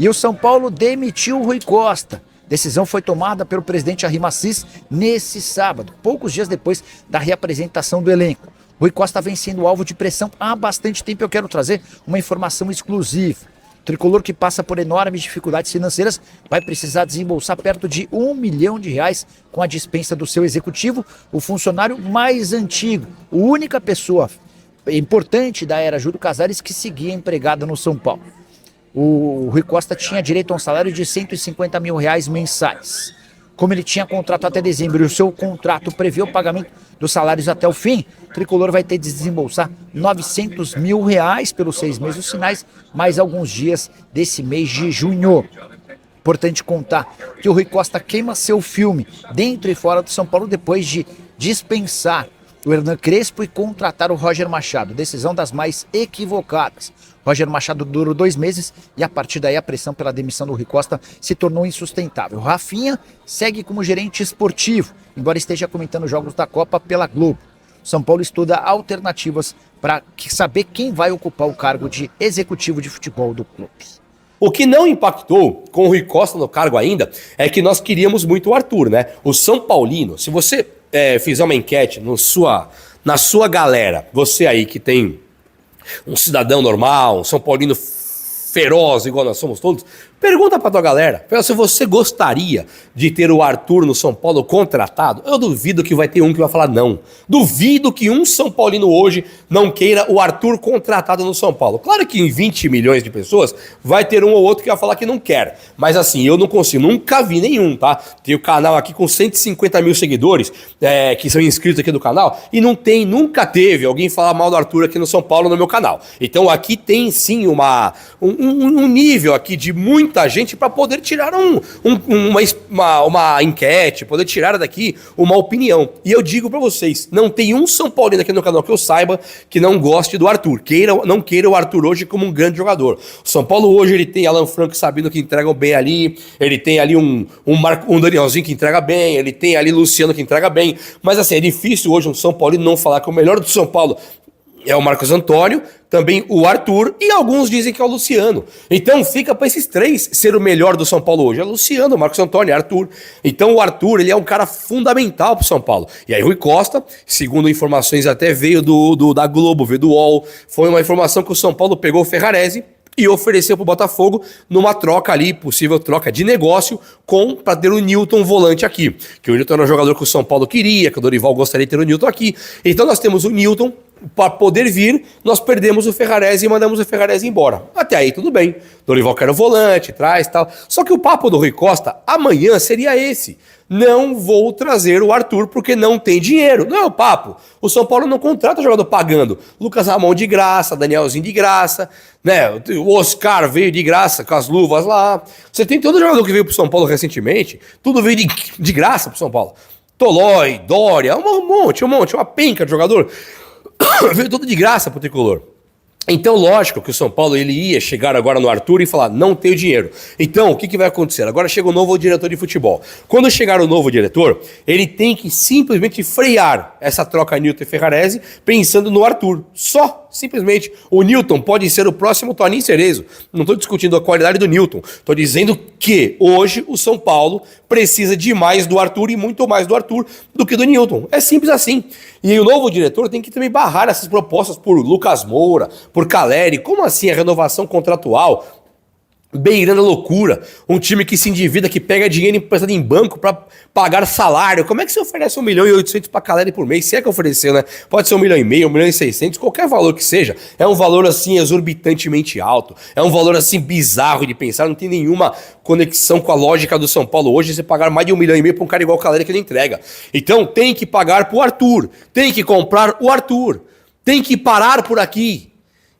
E o São Paulo demitiu o Rui Costa. Decisão foi tomada pelo presidente Arrim Assis nesse sábado, poucos dias depois da reapresentação do elenco. Rui Costa vem sendo alvo de pressão há bastante tempo. Eu quero trazer uma informação exclusiva. O tricolor, que passa por enormes dificuldades financeiras, vai precisar desembolsar perto de R$1 milhão com a dispensa do seu executivo, o funcionário mais antigo, a única pessoa importante da era Júlio Casares que seguia empregada no São Paulo. O Rui Costa tinha direito a um salário de R$150 mil mensais. Como ele tinha contrato até dezembro e o seu contrato prevê o pagamento dos salários até o fim, o tricolor vai ter de desembolsar R$900 mil pelos 6 meses finais, mais alguns dias desse mês de junho. Importante contar que o Rui Costa queima seu filme dentro e fora do São Paulo depois de dispensar o Hernan Crespo e contratar o Roger Machado. Decisão das mais equivocadas. Roger Machado durou 2 meses e a partir daí a pressão pela demissão do Rui Costa se tornou insustentável. Rafinha segue como gerente esportivo, embora esteja comentando jogos da Copa pela Globo. São Paulo estuda alternativas para saber quem vai ocupar o cargo de executivo de futebol do clube. O que não impactou com o Rui Costa no cargo ainda é que nós queríamos muito o Arthur, né? O São Paulino, se você fizer uma enquete na sua galera, você aí que tem um cidadão normal, um São Paulino feroz igual nós somos todos, pergunta pra tua galera, se você gostaria de ter o Arthur no São Paulo contratado. Eu duvido que vai ter um que vai falar não. Duvido que um São Paulino hoje não queira o Arthur contratado no São Paulo. Claro que em 20 milhões de pessoas vai ter um ou outro que vai falar que não quer. Mas assim, eu não consigo, nunca vi nenhum, tá? Tem o canal aqui com 150 mil seguidores, que são inscritos aqui do canal, e nunca teve alguém falar mal do Arthur aqui no São Paulo no meu canal. Então aqui tem sim um nível aqui de muita gente para poder tirar uma enquete, poder tirar daqui uma opinião. E eu digo para vocês, não tem um São Paulino aqui no canal que eu saiba que não goste do Arthur, não queira o Arthur hoje como um grande jogador. O São Paulo hoje ele tem Alan Franco e Sabino que entregam bem ali, ele tem ali um Danielzinho que entrega bem, ele tem ali Luciano que entrega bem, mas assim, é difícil hoje um São Paulino não falar que o melhor do São Paulo é o Marcos Antônio, também o Arthur, e alguns dizem que é o Luciano. Então fica para esses três ser o melhor do São Paulo hoje. É o Luciano, o Marcos Antônio, Arthur. Então o Arthur, ele é um cara fundamental pro São Paulo. E aí Rui Costa, segundo informações até veio da Globo, veio do UOL, foi uma informação que o São Paulo pegou o Ferrarese e ofereceu pro Botafogo numa troca ali, possível troca de negócio, para ter o Newton volante aqui. Que o Newton era um jogador que o São Paulo queria, que o Dorival gostaria de ter o Newton aqui. Então nós temos o Newton. Para poder vir, nós perdemos o Ferrarese e mandamos o Ferrarese embora. Até aí tudo bem. Dorival quer o volante, traz e tal. Só que o papo do Rui Costa amanhã seria esse. Não vou trazer o Arthur porque não tem dinheiro. Não é o papo. O São Paulo não contrata jogador pagando. Lucas Ramon de graça, Danielzinho de graça, né? O Oscar veio de graça com as luvas lá. Você tem todo jogador que veio pro São Paulo recentemente, tudo veio de graça pro São Paulo. Tolói, Dória, um monte, uma penca de jogador. Veio tudo de graça pro tricolor. Então, lógico que o São Paulo ele ia chegar agora no Arthur e falar, não tenho dinheiro. Então, o que vai acontecer? Agora chega o novo diretor de futebol. Quando chegar o novo diretor, ele tem que simplesmente frear essa troca Newton e Ferrarese pensando no Arthur. Só, simplesmente. O Newton pode ser o próximo Toninho Cerezo. Não estou discutindo a qualidade do Newton. Estou dizendo que hoje o São Paulo precisa de mais do Arthur e muito mais do Arthur do que do Newton. É simples assim. E o novo diretor tem que também barrar essas propostas por Lucas Moura, por Caleri. Como assim a renovação contratual? Beirando a loucura. Um time que se endivida, que pega dinheiro emprestado em banco para pagar salário. Como é que você oferece 1.800.000 para Caleri por mês? Se é que ofereceu, né? Pode ser 1,5 milhão, 1.600.000, qualquer valor que seja. É um valor assim exorbitantemente alto. É um valor assim bizarro de pensar. Não tem nenhuma conexão com a lógica do São Paulo hoje. Você pagar mais de 1,5 milhão para um cara igual o Caleri que não entrega. Então tem que pagar pro Arthur. Tem que comprar o Arthur. Tem que parar por aqui.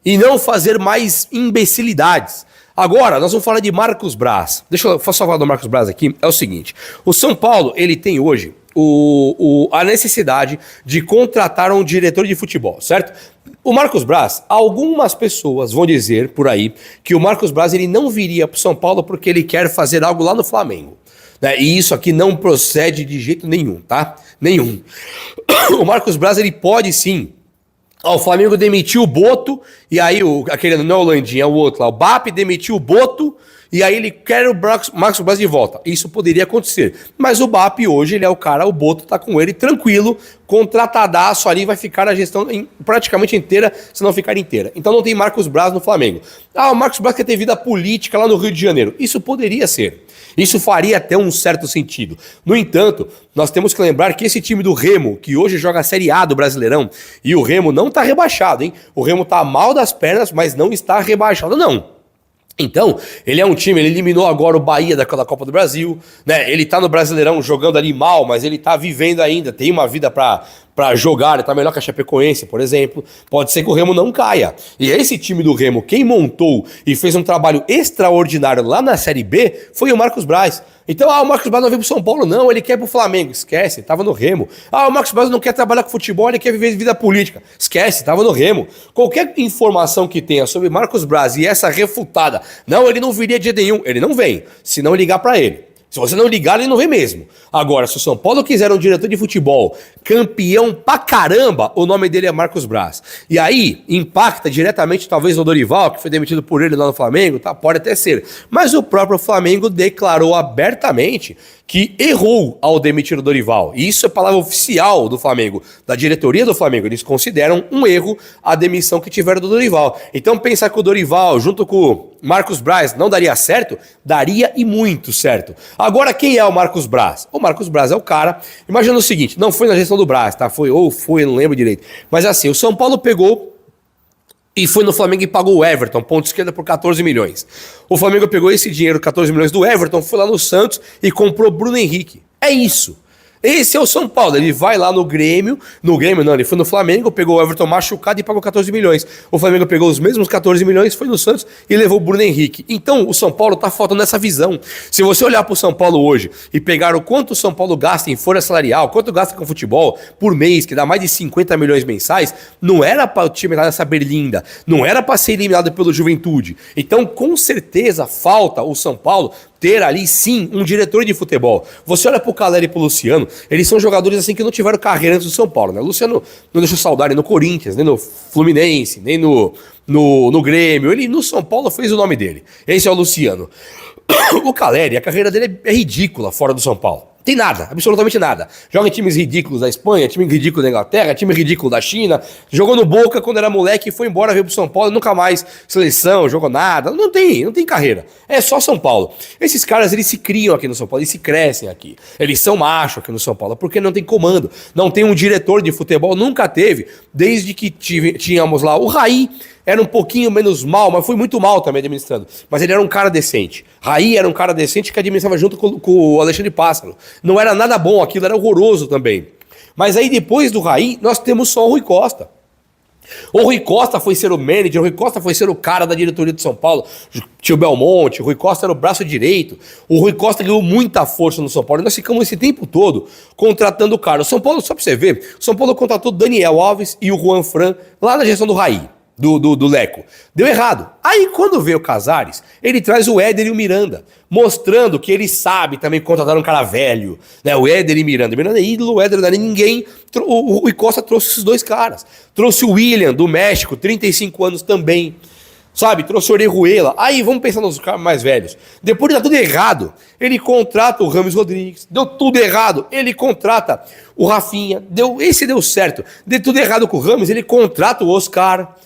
E não fazer mais imbecilidades. Agora, nós vamos falar de Marcos Braz. Deixa eu só falar do Marcos Braz aqui. É o seguinte, o São Paulo, ele tem hoje a necessidade de contratar um diretor de futebol, certo? O Marcos Braz, algumas pessoas vão dizer por aí que o Marcos Braz ele não viria para o São Paulo porque ele quer fazer algo lá no Flamengo. Né? E isso aqui não procede de jeito nenhum, tá? Nenhum. O Marcos Braz, ele pode sim. O Flamengo demitiu o Boto, e aí aquele não é o Landim, é o outro lá. O BAP demitiu o Boto, e aí ele quer o Marcos Braz de volta. Isso poderia acontecer. Mas o BAP hoje, ele é o cara, o Boto tá com ele tranquilo, contratadaço ali, vai ficar a gestão praticamente inteira, se não ficar inteira. Então não tem Marcos Braz no Flamengo. O Marcos Braz quer ter vida política lá no Rio de Janeiro. Isso poderia ser. Isso faria até um certo sentido. No entanto, nós temos que lembrar que esse time do Remo, que hoje joga a Série A do Brasileirão, e o Remo não tá rebaixado, hein? O Remo tá mal das pernas, mas não está rebaixado, não. Então, ele é um time, ele eliminou agora o Bahia da Copa do Brasil, né? Ele tá no Brasileirão jogando ali mal, mas ele tá vivendo ainda, tem uma vida pra jogar, ele tá melhor que a Chapecoense, por exemplo. Pode ser que o Remo não caia. E esse time do Remo, quem montou e fez um trabalho extraordinário lá na Série B, foi o Marcos Braz. Então, o Marcos Braz não veio pro São Paulo, não, ele quer ir pro Flamengo. Esquece, tava no Remo. O Marcos Braz não quer trabalhar com futebol, ele quer viver vida política. Esquece, tava no Remo. Qualquer informação que tenha sobre Marcos Braz e essa refutada, não, ele não viria de jeito nenhum, ele não vem, se não ligar pra ele. Se você não ligar, ele não vem mesmo. Agora, se o São Paulo quiser um diretor de futebol campeão pra caramba, o nome dele é Marcos Braz. E aí, impacta diretamente talvez no Dorival, que foi demitido por ele lá no Flamengo, tá? Pode até ser. Mas o próprio Flamengo declarou abertamente que errou ao demitir o Dorival. E isso é palavra oficial do Flamengo, da diretoria do Flamengo. Eles consideram um erro a demissão que tiveram do Dorival. Então pensar que o Dorival, junto com o Marcos Braz, não daria certo? Daria e muito certo. Agora, quem é o Marcos Braz? O Marcos Braz é o cara... Imagina o seguinte, não foi na gestão do Braz, tá? Foi, não lembro direito. Mas assim, o São Paulo pegou... E foi no Flamengo e pagou o Everton, ponto esquerda, por 14 milhões. O Flamengo pegou esse dinheiro, 14 milhões do Everton, foi lá no Santos e comprou Bruno Henrique. É isso. Esse é o São Paulo, ele vai lá no Grêmio não, ele foi no Flamengo, pegou o Everton machucado e pagou 14 milhões. O Flamengo pegou os mesmos 14 milhões, foi no Santos e levou o Bruno Henrique. Então o São Paulo tá faltando essa visão. Se você olhar pro São Paulo hoje e pegar o quanto o São Paulo gasta em folha salarial, quanto gasta com futebol por mês, que dá mais de 50 milhões mensais, não era para o time estar nessa berlinda, não era para ser eliminado pelo Juventude. Então com certeza falta o São Paulo ter ali, sim, um diretor de futebol. Você olha pro Caleri e pro Luciano, eles são jogadores assim que não tiveram carreira antes do São Paulo, né? O Luciano não deixou saudade no Corinthians, nem no Fluminense, nem no Grêmio. Ele no São Paulo fez o nome dele. Esse é o Luciano. O Caleri, a carreira dele é ridícula fora do São Paulo. Tem nada, absolutamente nada. Joga em times ridículos da Espanha, time ridículo da Inglaterra, time ridículo da China. Jogou no Boca quando era moleque e foi embora, veio pro São Paulo, nunca mais seleção, jogou nada. Não tem carreira. É só São Paulo. Esses caras, eles se criam aqui no São Paulo, eles se crescem aqui. Eles são machos aqui no São Paulo, porque não tem comando. Não tem um diretor de futebol, nunca teve. Desde que tínhamos lá o Raí, era um pouquinho menos mal, mas foi muito mal também administrando. Mas ele era um cara decente. Raí era um cara decente que administrava junto com o Alexandre Pássaro. Não era nada bom aquilo, era horroroso também. Mas aí depois do Raí, nós temos só o Rui Costa. O Rui Costa foi ser o manager, o Rui Costa foi ser o cara da diretoria de São Paulo, tio Belmonte, o Rui Costa era o braço direito, o Rui Costa ganhou muita força no São Paulo, e nós ficamos esse tempo todo contratando o cara. O São Paulo, só pra você ver, o São Paulo contratou Daniel Alves e o Juan Fran lá na gestão do Raí. Do Leco. Deu errado. Aí quando veio o Casares, ele traz o Éder e o Miranda, mostrando que ele sabe também contratar um cara velho, né? O Éder e Miranda. Miranda é ídolo, o Éder não é ninguém. O Rui Costa trouxe esses dois caras. Trouxe o William, do México, 35 anos também. Sabe? Trouxe o Orejuela. Aí vamos pensar nos caras mais velhos. Depois de dar tudo errado, ele contrata o Rames Rodrigues. Deu tudo errado. Ele contrata o Rafinha. Esse deu certo. Deu tudo errado com o Rames, ele contrata o Oscar.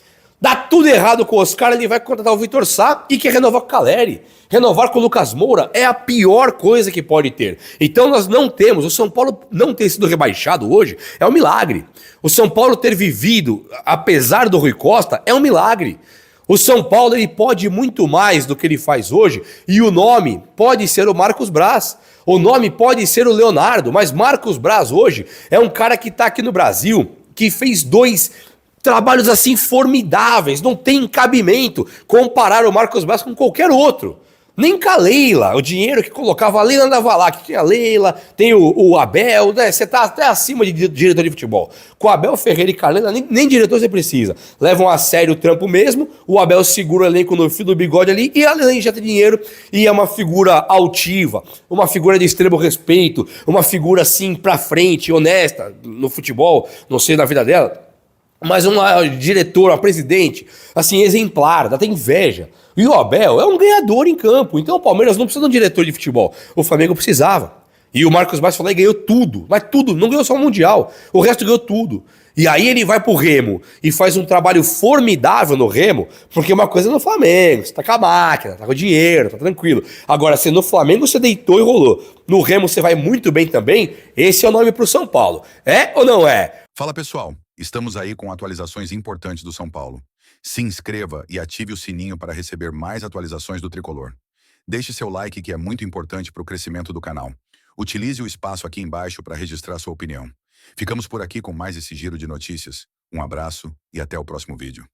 Dá tudo errado com o Oscar, ele vai contratar o Vitor Sá e quer renovar com o Caleri. Renovar com o Lucas Moura é a pior coisa que pode ter. Então nós não temos, o São Paulo não ter sido rebaixado hoje é um milagre. O São Paulo ter vivido, apesar do Rui Costa, é um milagre. O São Paulo ele pode muito mais do que ele faz hoje e o nome pode ser o Marcos Braz. O nome pode ser o Leonardo, mas Marcos Braz hoje é um cara que está aqui no Brasil, que fez 2 trabalhos assim formidáveis, não tem cabimento comparar o Marcos Braz com qualquer outro. Nem com a Leila, o dinheiro que colocava, a Leila andava lá, que tinha a Leila, tem o Abel, né? Você tá até acima de diretor de futebol. Com o Abel Ferreira e com a Leila, nem diretor você precisa. Levam a sério o trampo mesmo, o Abel segura o elenco no fio do bigode ali, e a Leila injeta dinheiro, e é uma figura altiva, uma figura de extremo respeito, uma figura assim pra frente, honesta no futebol, não sei na vida dela. mas uma diretora, uma presidente, assim, exemplar, dá até inveja. E o Abel é um ganhador em campo. Então o Palmeiras não precisa de um diretor de futebol. O Flamengo precisava. E o Marcos Braz falou e ganhou tudo. Mas tudo, não ganhou só o Mundial. O resto ganhou tudo. E aí ele vai pro Remo e faz um trabalho formidável no Remo, porque uma coisa é no Flamengo, você tá com a máquina, tá com o dinheiro, tá tranquilo. Agora, se no Flamengo você deitou e rolou, no Remo você vai muito bem também, esse é o nome pro São Paulo. É ou não é? Fala pessoal, estamos aí com atualizações importantes do São Paulo. Se inscreva e ative o sininho para receber mais atualizações do Tricolor. Deixe seu like que é muito importante para o crescimento do canal. Utilize o espaço aqui embaixo para registrar sua opinião. Ficamos por aqui com mais esse giro de notícias. Um abraço e até o próximo vídeo.